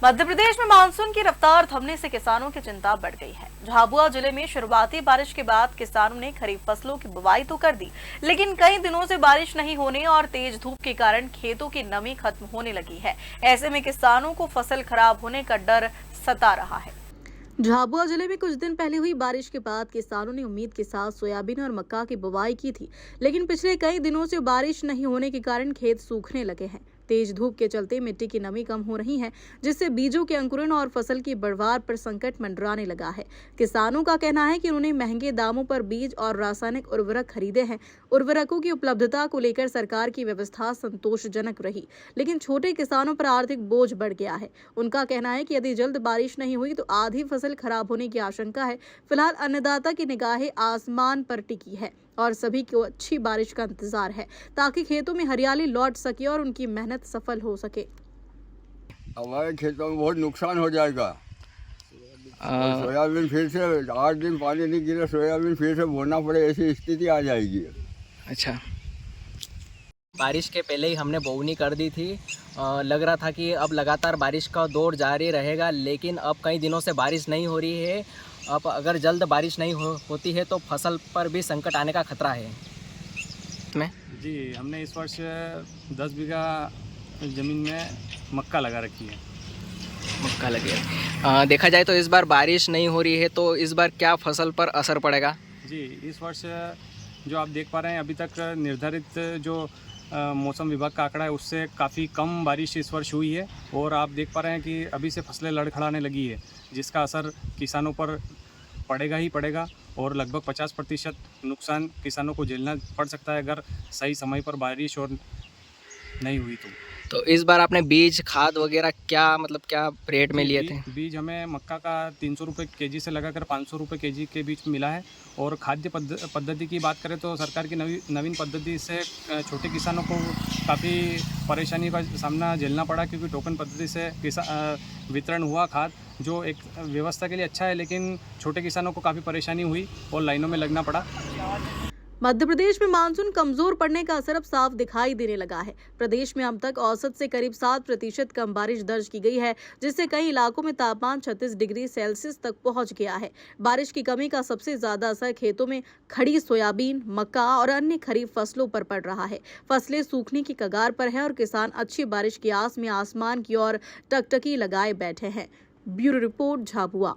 मध्य प्रदेश में मानसून की रफ्तार थमने से किसानों की चिंता बढ़ गई है। झाबुआ जिले में शुरुआती बारिश के बाद किसानों ने खरीफ फसलों की बुवाई तो कर दी, लेकिन कई दिनों से बारिश नहीं होने और तेज धूप के कारण खेतों की नमी खत्म होने लगी है। ऐसे में किसानों को फसल खराब होने का डर सता रहा है। झाबुआ जिले में कुछ दिन पहले हुई बारिश के बाद किसानों ने उम्मीद के साथ सोयाबीन और मक्का की बुवाई की थी, लेकिन पिछले कई दिनों से बारिश नहीं होने के कारण खेत सूखने लगे हैं। तेज धूप के चलते मिट्टी की नमी कम हो रही है, जिससे बीजों के अंकुरण और फसल की बढ़वार पर संकट मंडराने लगा है। किसानों का कहना है कि उन्होंने महंगे दामों पर बीज और रासायनिक उर्वरक खरीदे हैं। उर्वरकों की उपलब्धता को लेकर सरकार की व्यवस्था संतोषजनक रही, लेकिन छोटे किसानों पर आर्थिक बोझ बढ़ गया है। उनका कहना है कि यदि जल्द बारिश नहीं हुई तो आधी फसल खराब होने की आशंका है। फिलहाल अन्नदाता की निगाहें आसमान पर टिकी है और सभी को अच्छी बारिश का इंतजार है, ताकि खेतों में हरियाली लौट सके और उनकी मेहनत सफल हो सके। हमारे खेतों में बहुत नुकसान हो जाएगा। सोयाबीन फिर से 8 दिन पानी नहीं गिरा, सोयाबीन फिर से बोना पड़े, ऐसी स्थिति आ जाएगी। अच्छा, बारिश के पहले ही हमने बोवनी कर दी थी। लग रहा था कि अब लगातार बारिश का दौर जारी रहेगा, लेकिन अब कई दिनों से बारिश नहीं हो रही है। अब अगर जल्द बारिश नहीं होती है तो फसल पर भी संकट आने का खतरा है। जी, हमने इस वर्ष 10 बीघा ज़मीन में मक्का लगा रखी है। मक्का लगे। देखा जाए तो इस बार बारिश नहीं हो रही है, तो इस बार क्या फसल पर असर पड़ेगा? जी, इस वर्ष जो आप देख पा रहे हैं, अभी तक निर्धारित जो मौसम विभाग का आंकड़ा है, उससे काफ़ी कम बारिश इस वर्ष हुई है। और आप देख पा रहे हैं कि अभी से फसलें लड़खड़ाने लगी है, जिसका असर किसानों पर पड़ेगा ही पड़ेगा। और लगभग 50% नुकसान किसानों को झेलना पड़ सकता है अगर सही समय पर बारिश और नहीं हुई तो इस बार आपने बीज खाद वगैरह क्या रेट में लिए थे? बीज हमें मक्का का 300 रुपये केजी से लगाकर 500 रुपये केजी के बीच मिला है। और खाद्य पद्धति की बात करें तो सरकार की नवीन पद्धति से छोटे किसानों को काफ़ी परेशानी का सामना झेलना पड़ा, क्योंकि टोकन पद्धति से वितरण हुआ खाद, जो एक व्यवस्था के लिए अच्छा है, लेकिन छोटे किसानों को काफ़ी परेशानी हुई और लाइनों में लगना पड़ा। मध्य प्रदेश में मानसून कमजोर पड़ने का असर अब साफ दिखाई देने लगा है। प्रदेश में अब तक औसत से करीब 7% कम बारिश दर्ज की गई है, जिससे कई इलाकों में तापमान 36 डिग्री सेल्सियस तक पहुंच गया है। बारिश की कमी का सबसे ज्यादा असर खेतों में खड़ी सोयाबीन, मक्का और अन्य खरीफ फसलों पर पड़ रहा है। फसलें सूखने की कगार पर है और किसान अच्छी बारिश की आस में आसमान की ओर टकटकी लगाए बैठे हैं। Bureau report, Jhabua.